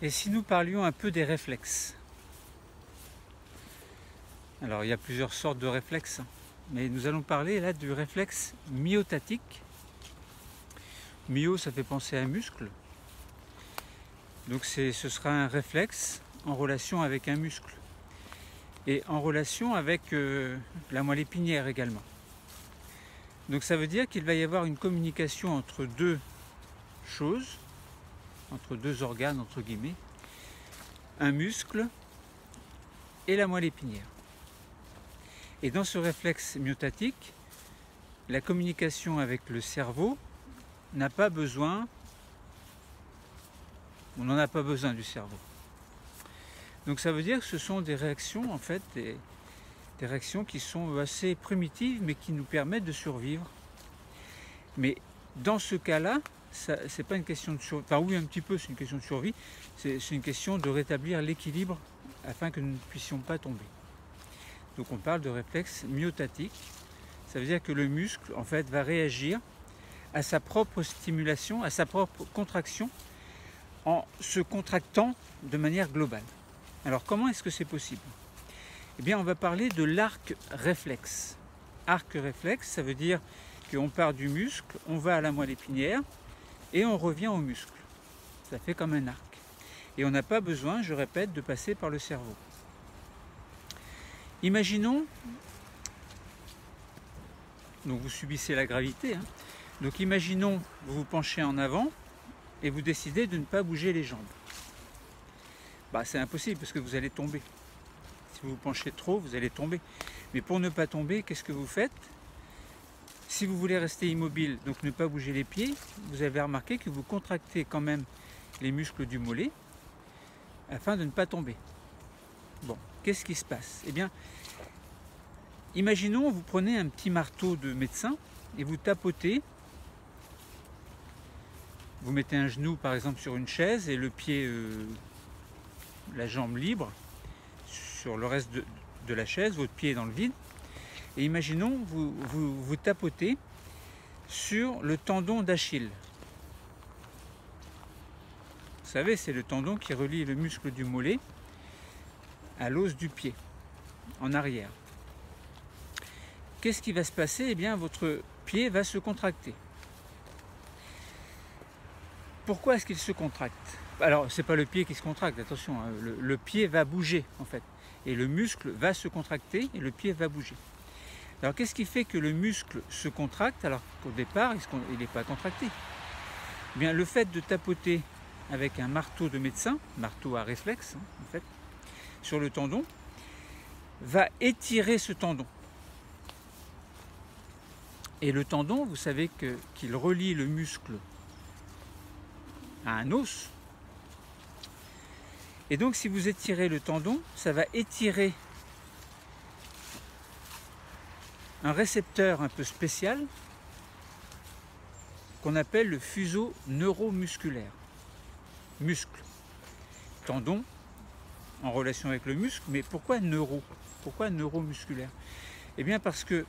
Et si nous parlions un peu des réflexes? Alors il y a plusieurs sortes de réflexes, mais nous allons parler là du réflexe myotatique. Myo, ça fait penser à un muscle. Donc ce sera un réflexe en relation avec un muscle et en relation avec la moelle épinière également. Donc ça veut dire qu'il va y avoir une communication entre deux choses, entre deux organes entre guillemets, un muscle et la moelle épinière. Et dans ce réflexe myotatique, la communication avec le cerveau n'a pas besoin, on n'en a pas besoin du cerveau. Donc ça veut dire que ce sont des réactions, en fait, des réactions qui sont assez primitives, mais qui nous permettent de survivre. Mais dans ce cas-là, c'est pas une question de survie, enfin oui un petit peu c'est une question de survie, c'est une question de rétablir l'équilibre afin que nous ne puissions pas tomber. Donc on parle de réflexe myotatique, ça veut dire que le muscle en fait va réagir à sa propre stimulation, à sa propre contraction, en se contractant de manière globale. Alors comment est-ce que c'est possible? Eh bien on va parler de l'arc réflexe. Arc réflexe, ça veut dire qu'on part du muscle, on va à la moelle épinière et on revient au muscle. Ça fait comme un arc. Et on n'a pas besoin, je répète, de passer par le cerveau. Imaginons, donc vous subissez la gravité, hein. Donc imaginons, vous vous penchez en avant et vous décidez de ne pas bouger les jambes. C'est impossible parce que vous allez tomber. Si vous vous penchez trop, vous allez tomber. Mais pour ne pas tomber, qu'est-ce que vous faites? Si vous voulez rester immobile, donc ne pas bouger les pieds, vous avez remarqué que vous contractez quand même les muscles du mollet afin de ne pas tomber. Bon, qu'est-ce qui se passe? Eh bien, imaginons, vous prenez un petit marteau de médecin et vous tapotez. Vous mettez un genou par exemple sur une chaise et le pied, la jambe libre sur le reste de la chaise, votre pied est dans le vide. Et imaginons, vous tapotez sur le tendon d'Achille. Vous savez, c'est le tendon qui relie le muscle du mollet à l'os du pied, en arrière. Qu'est-ce qui va se passer? Eh bien, votre pied va se contracter. Pourquoi est-ce qu'il se contracte? Alors, ce n'est pas le pied qui se contracte, attention, hein, le pied va bouger en fait. Et le muscle va se contracter et le pied va bouger. Alors qu'est-ce qui fait que le muscle se contracte alors qu'au départ il n'est pas contracté? Eh bien, le fait de tapoter avec un marteau de médecin, marteau à réflexe hein, en fait, sur le tendon, va étirer ce tendon. Et le tendon, vous savez qu'il relie le muscle à un os. Et donc si vous étirez le tendon, ça va étirer un récepteur un peu spécial qu'on appelle le fuseau neuromusculaire. Muscle, tendon en relation avec le muscle, mais pourquoi neuro? Pourquoi neuromusculaire? Eh bien parce que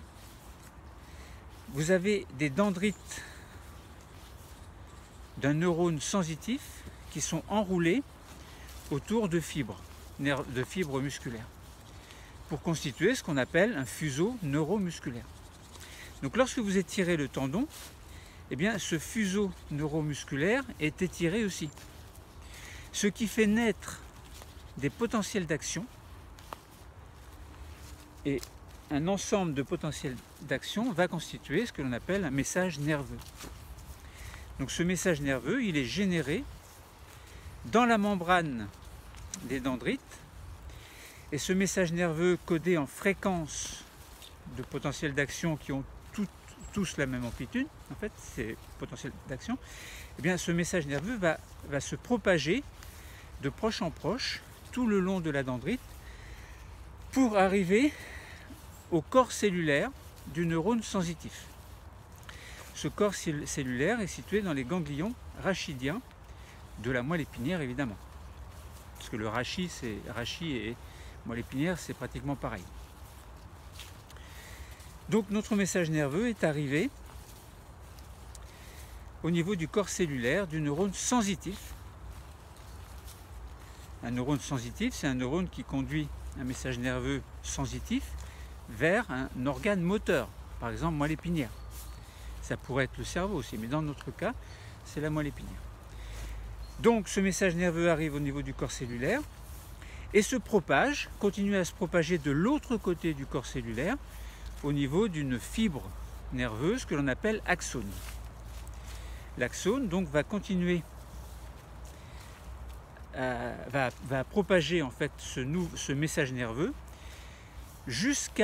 vous avez des dendrites d'un neurone sensitif qui sont enroulés autour de fibres musculaires pour constituer ce qu'on appelle un fuseau neuromusculaire. Donc lorsque vous étirez le tendon, eh bien ce fuseau neuromusculaire est étiré aussi. Ce qui fait naître des potentiels d'action et un ensemble de potentiels d'action va constituer ce que l'on appelle un message nerveux. Donc ce message nerveux, il est généré dans la membrane des dendrites. Et ce message nerveux codé en fréquences de potentiels d'action qui ont tous la même amplitude, en fait, ces potentiels d'action, eh bien ce message nerveux va se propager de proche en proche tout le long de la dendrite pour arriver au corps cellulaire du neurone sensitif. Ce corps cellulaire est situé dans les ganglions rachidiens de la moelle épinière évidemment. Parce que le rachis et moelle épinière, c'est pratiquement pareil. Donc notre message nerveux est arrivé au niveau du corps cellulaire du neurone sensitif Un neurone sensitif, c'est un neurone qui conduit un message nerveux sensitif vers un organe moteur, par exemple moelle épinière. Ça pourrait être le cerveau aussi, mais dans notre cas, c'est la moelle épinière. Donc ce message nerveux arrive au niveau du corps cellulaire et se propage, continue à se propager de l'autre côté du corps cellulaire au niveau d'une fibre nerveuse que l'on appelle axone. L'axone donc va continuer, va propager en fait ce message nerveux jusqu'au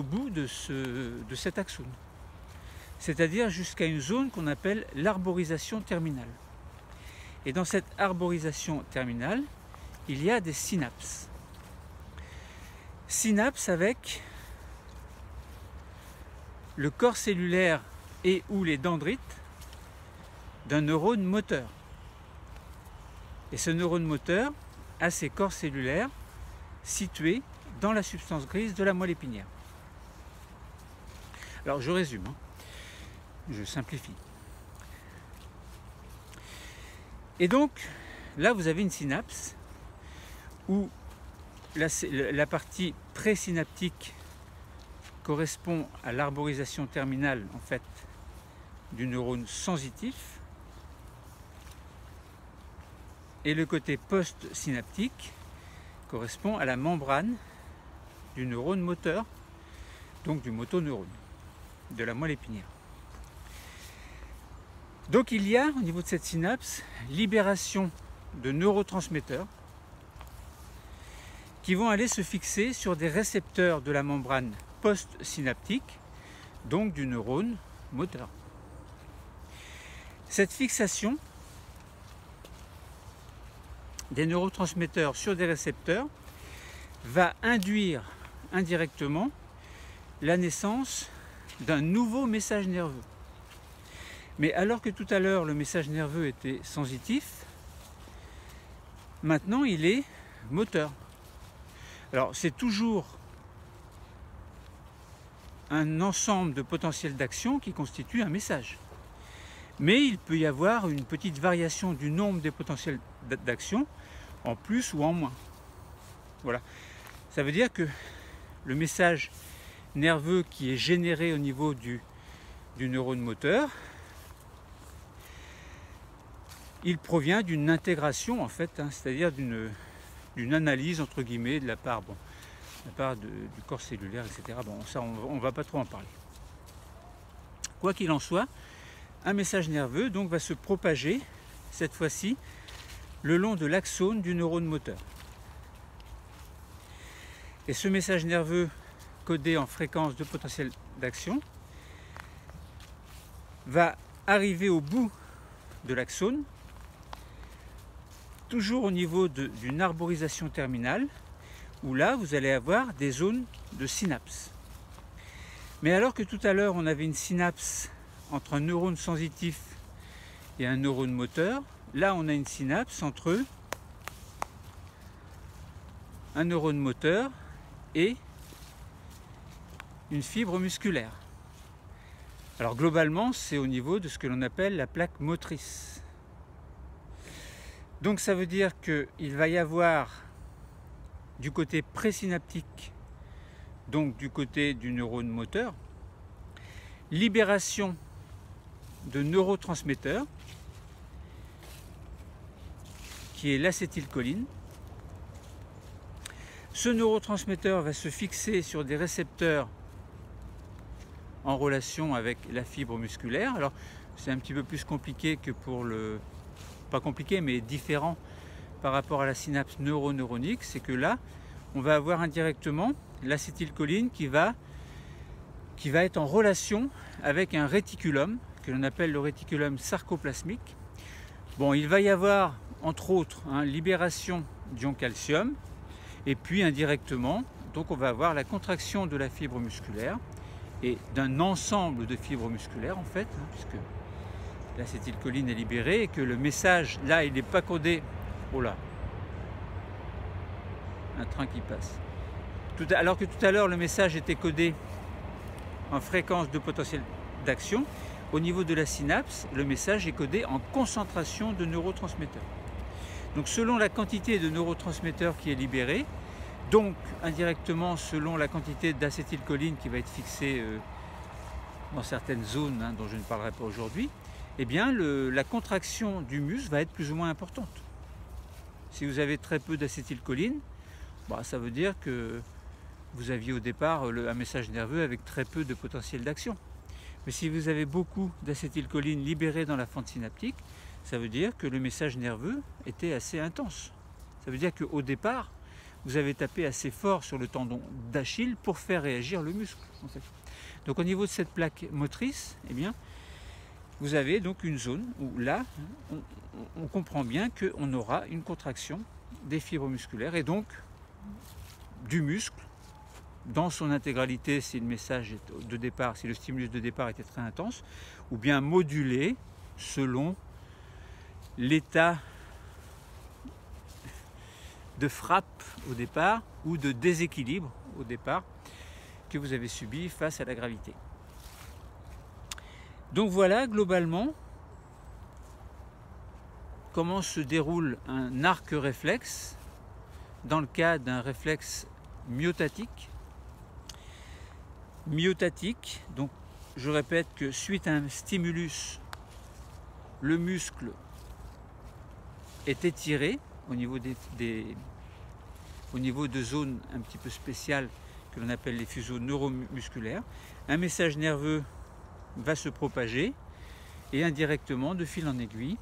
bout de cet axone, c'est-à-dire jusqu'à une zone qu'on appelle l'arborisation terminale. Et dans cette arborisation terminale, il y a des synapses. Synapses avec le corps cellulaire et ou les dendrites d'un neurone moteur. Et ce neurone moteur a ses corps cellulaires situés dans la substance grise de la moelle épinière. Alors je résume, je simplifie. Et donc là vous avez une synapse où la partie présynaptique correspond à l'arborisation terminale en fait du neurone sensitif et le côté post-synaptique correspond à la membrane du neurone moteur, donc du motoneurone, de la moelle épinière. Donc il y a au niveau de cette synapse libération de neurotransmetteurs qui vont aller se fixer sur des récepteurs de la membrane post-synaptique, donc du neurone moteur. Cette fixation des neurotransmetteurs sur des récepteurs va induire indirectement la naissance d'un nouveau message nerveux. Mais alors que tout à l'heure le message nerveux était sensitif, maintenant il est moteur. Alors c'est toujours un ensemble de potentiels d'action qui constitue un message. Mais il peut y avoir une petite variation du nombre des potentiels d'action en plus ou en moins. Voilà. Ça veut dire que le message nerveux qui est généré au niveau du neurone moteur, il provient d'une intégration en fait, c'est-à-dire d'une analyse entre guillemets de la part, du corps cellulaire, etc. Bon, ça on ne va pas trop en parler. Quoi qu'il en soit, un message nerveux donc va se propager cette fois-ci le long de l'axone du neurone moteur. Et ce message nerveux codé en fréquence de potentiel d'action va arriver au bout de l'axone, toujours au niveau d'une arborisation terminale, où là vous allez avoir des zones de synapses. Mais alors que tout à l'heure on avait une synapse entre un neurone sensitif et un neurone moteur, là on a une synapse entre un neurone moteur et une fibre musculaire. Alors globalement c'est au niveau de ce que l'on appelle la plaque motrice. Donc ça veut dire qu'il va y avoir du côté présynaptique, donc du côté du neurone moteur, libération de neurotransmetteurs qui est l'acétylcholine. Ce neurotransmetteur va se fixer sur des récepteurs en relation avec la fibre musculaire. Alors c'est un petit peu plus compliqué que pour pas compliqué mais différent par rapport à la synapse neuroneuronique, c'est que là on va avoir indirectement l'acétylcholine qui va être en relation avec un réticulum que l'on appelle le réticulum sarcoplasmique. Bon, il va y avoir entre autres libération d'ion calcium et puis indirectement donc on va avoir la contraction de la fibre musculaire et d'un ensemble de fibres musculaires en fait, puisque l'acétylcholine est libérée et que le message là il n'est pas codé. Oh là, un train qui passe. Alors que tout à l'heure le message était codé en fréquence de potentiel d'action, au niveau de la synapse le message est codé en concentration de neurotransmetteurs. Donc selon la quantité de neurotransmetteurs qui est libérée, donc indirectement selon la quantité d'acétylcholine qui va être fixée dans certaines zones dont je ne parlerai pas aujourd'hui, eh bien la contraction du muscle va être plus ou moins importante. Si vous avez très peu d'acétylcholine, ça veut dire que vous aviez au départ un message nerveux avec très peu de potentiel d'action. Mais si vous avez beaucoup d'acétylcholine libérée dans la fente synaptique, ça veut dire que le message nerveux était assez intense. Ça veut dire qu'au départ, vous avez tapé assez fort sur le tendon d'Achille pour faire réagir le muscle. En fait. Donc au niveau de cette plaque motrice, eh bien, vous avez donc une zone où là, on comprend bien qu'on aura une contraction des fibres musculaires et donc du muscle dans son intégralité si le message de départ, si le stimulus de départ était très intense, ou bien modulé selon l'état de frappe au départ ou de déséquilibre au départ que vous avez subi face à la gravité. Donc voilà globalement comment se déroule un arc réflexe dans le cas d'un réflexe myotatique. Myotatique, donc je répète que suite à un stimulus, le muscle est étiré au niveau de zones un petit peu spéciales que l'on appelle les fuseaux neuromusculaires. Un message nerveux va se propager et indirectement, de fil en aiguille,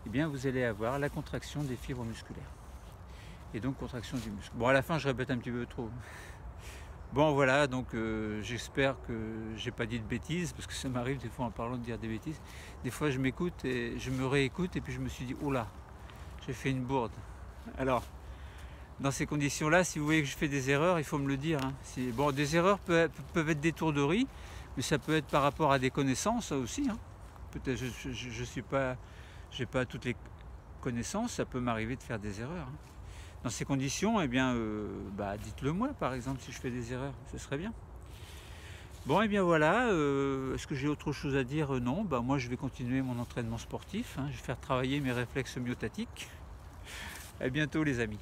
eh bien, vous allez avoir la contraction des fibres musculaires et donc contraction du muscle. Bon, à la fin, je répète un petit peu trop. Bon, voilà, donc j'espère que j'ai pas dit de bêtises, parce que ça m'arrive des fois en parlant de dire des bêtises. Des fois, je m'écoute et je me réécoute et puis je me suis dit, oh là, j'ai fait une bourde. Alors, dans ces conditions-là, si vous voyez que je fais des erreurs, il faut me le dire. Bon, des erreurs peuvent être des tourderies, mais ça peut être par rapport à des connaissances aussi. Peut-être je suis pas, j'ai pas toutes les connaissances, ça peut m'arriver de faire des erreurs. Dans ces conditions, eh bien, dites-le moi, par exemple, si je fais des erreurs, ce serait bien. Bon, et bien voilà, est-ce que j'ai autre chose à dire? Non, moi je vais continuer mon entraînement sportif, je vais faire travailler mes réflexes myotatiques. À bientôt les amis.